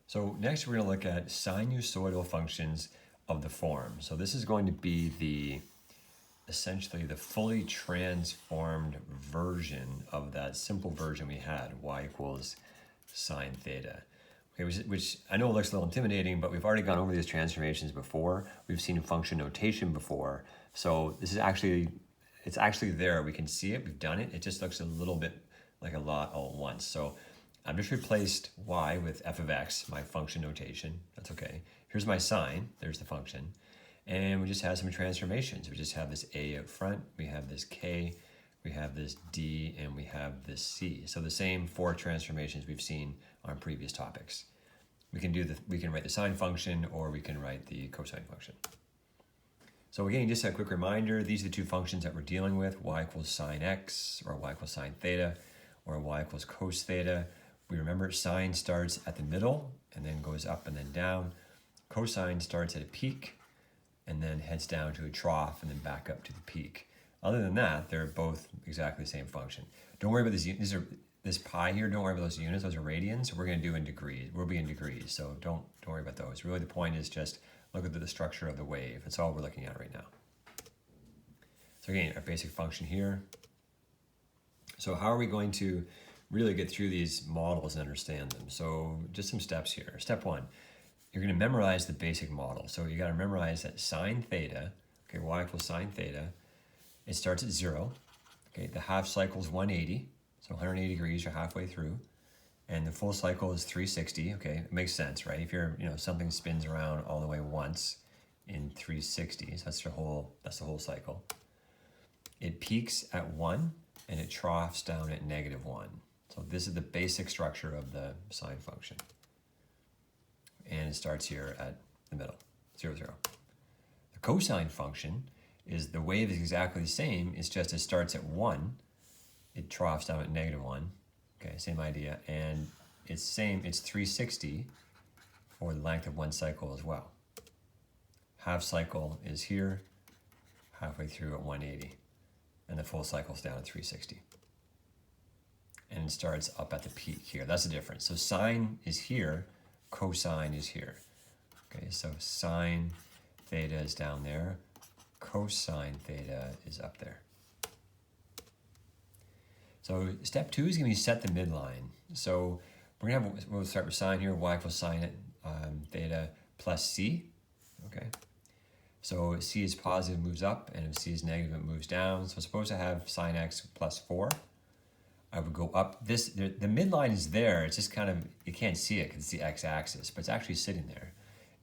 So next we're going to look at sinusoidal functions of the form. So this is going to be essentially the fully transformed version of that simple version we had, y equals sine theta. Okay, which I know looks a little intimidating, but we've already gone over these transformations before. We've seen function notation before. So this is it's actually there. We can see it, we've done it. It just looks a little bit like a lot all at once. So I've just replaced y with f of x, my function notation. That's okay. Here's my sine, there's the function. And we just have some transformations. We just have this a up front, we have this k, we have this d, and we have this c. So the same four transformations we've seen on previous topics. We can write the sine function, or we can write the cosine function. So again, just a quick reminder, these are the two functions that we're dealing with, y equals sine x, or y equals sine theta, or y equals cos theta. We remember sine starts at the middle and then goes up and then down. Cosine starts at a peak and then heads down to a trough and then back up to the peak. Other than that, they're both exactly the same function. Don't worry about this pi here, don't worry about those units, those are radians. We're going to do in degrees. We'll be in degrees, so don't worry about those. Really the point is just look at the structure of the wave. That's all we're looking at right now. So again, our basic function here. So how are we going to really get through these models and understand them? So just some steps here. Step one, you're going to memorize the basic model. So you got to memorize that sine theta, okay, y equals sine theta, it starts at 0. Okay, the half cycle is 180, so 180 degrees, you're halfway through. And the full cycle is 360. Okay, it makes sense, right? If something spins around all the way once in 360, so that's the whole cycle. It peaks at 1 and it troughs down at -1. So this is the basic structure of the sine function. And it starts here at the middle, 0, 0. The cosine function is the wave is exactly the same. It's just it starts at 1, it troughs down at -1. Okay, same idea. And it's 360 for the length of one cycle as well. Half cycle is here, halfway through at 180. And the full cycle is down at 360. And it starts up at the peak here. That's the difference. So sine is here, cosine is here. Okay, so sine theta is down there, cosine theta is up there. So step 2 is going to be set the midline. So we'll start with sine here, y equals sine theta plus c. Okay. So if c is positive, it moves up, and if c is negative, it moves down. So suppose I have sine x plus 4. I would go up the midline is there. It's just kind of, you can't see it because it's the x-axis, but it's actually sitting there.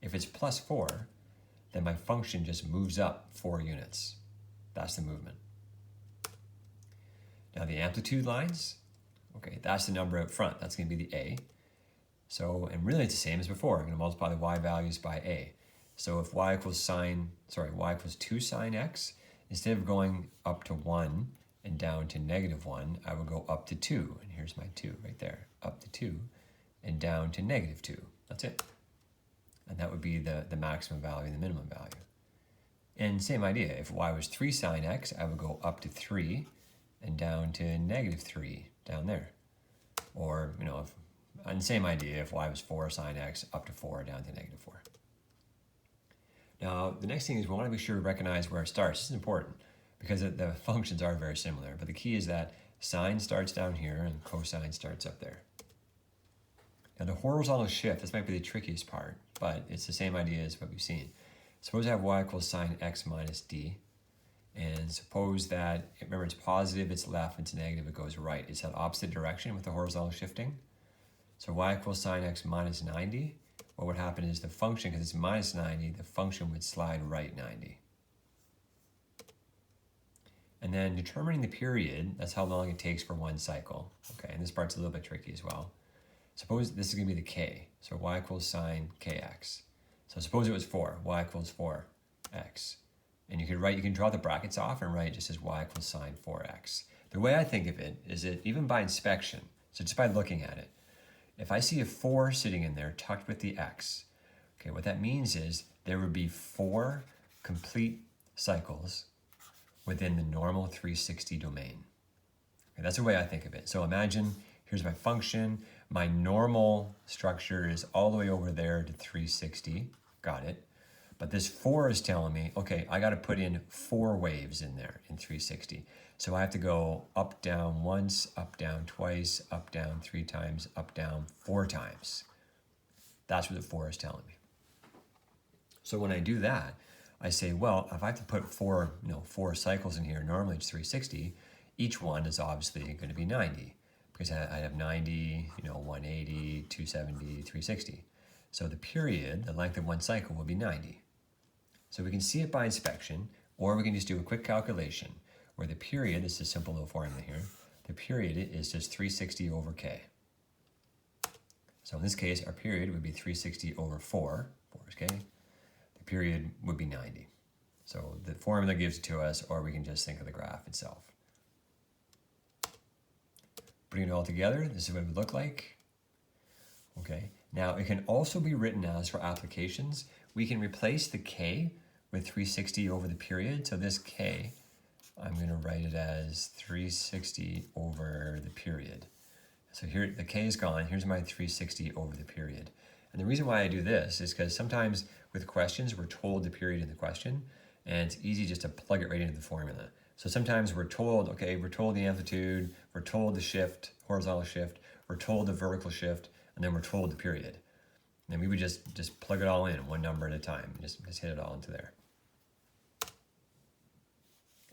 If it's plus 4, then my function just moves up 4 units. That's the movement. Now the amplitude lines, okay, that's the number out front. That's going to be the a. So, and really it's the same as before. I'm going to multiply the y values by a. So if y equals 2 sine x, instead of going up to 1 and down to -1, I would go up to 2. And here's my 2 right there. Up to 2 and down to -2. That's it. And that would be the maximum value and the minimum value. And same idea. If y was 3 sine x, I would go up to 3 and down to -3 down there. Or, and same idea, if y was 4 sine x, up to 4 down to -4. Now, the next thing is we want to be sure to recognize where it starts. This is important because the functions are very similar, but the key is that sine starts down here and cosine starts up there. Now, the horizontal shift, this might be the trickiest part, but it's the same idea as what we've seen. Suppose I have y equals sine x minus d, and suppose that, remember, it's positive, it's left, it's negative, it goes right. It's that opposite direction with the horizontal shifting. So y equals sine x minus 90. What would happen is the function, because it's minus 90, the function would slide right 90. And then determining the period, that's how long it takes for one cycle. Okay, and this part's a little bit tricky as well. Suppose this is going to be the k. So y equals sine kx. So suppose it was 4. Y equals 4x. And you can draw the brackets off and write just as y equals sine 4x. The way I think of it is that even by inspection, so just by looking at it, if I see a 4 sitting in there tucked with the x, okay, what that means is there would be 4 complete cycles within the normal 360 domain. Okay, that's the way I think of it. So imagine, here's my function. My normal structure is all the way over there to 360. Got it. But this 4 is telling me, okay, I got to put in 4 waves in there in 360. So I have to go up, down once, up, down twice, up, down 3 times, up, down 4 times. That's what the 4 is telling me. So when I do that, I say, well, if I have to put 4 cycles in here, normally it's 360, each one is obviously going to be 90, because I have 90, 180, 270, 360. So the period, the length of one cycle, will be 90. So we can see it by inspection, or we can just do a quick calculation where the period, this is a simple little formula here, the period is just 360 over k. So in this case, our period would be 360 over 4 is k. The period would be 90. So the formula gives it to us, or we can just think of the graph itself. Putting it all together, this is what it would look like. Okay, now it can also be written as, for applications, we can replace the k with 360 over the period. So this k, I'm going to write it as 360 over the period. So here, the k is gone. Here's my 360 over the period. And the reason why I do this is because sometimes with questions, we're told the period in the question, and it's easy just to plug it right into the formula. So sometimes we're told, okay, we're told the amplitude, we're told the shift, horizontal shift, we're told the vertical shift, and then we're told the period. And we would just plug it all in one number at a time, just hit it all into there.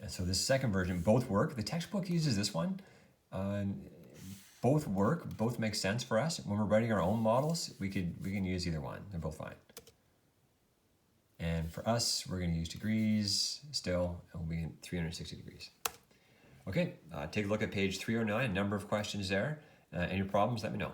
And so this second version, both work. The textbook uses this one. Both work, both make sense for us. When we're writing our own models, we can use either one. They're both fine. And for us, we're going to use degrees still, and we'll be in 360 degrees. Okay, take a look at page 309, a number of questions there. Any problems, let me know.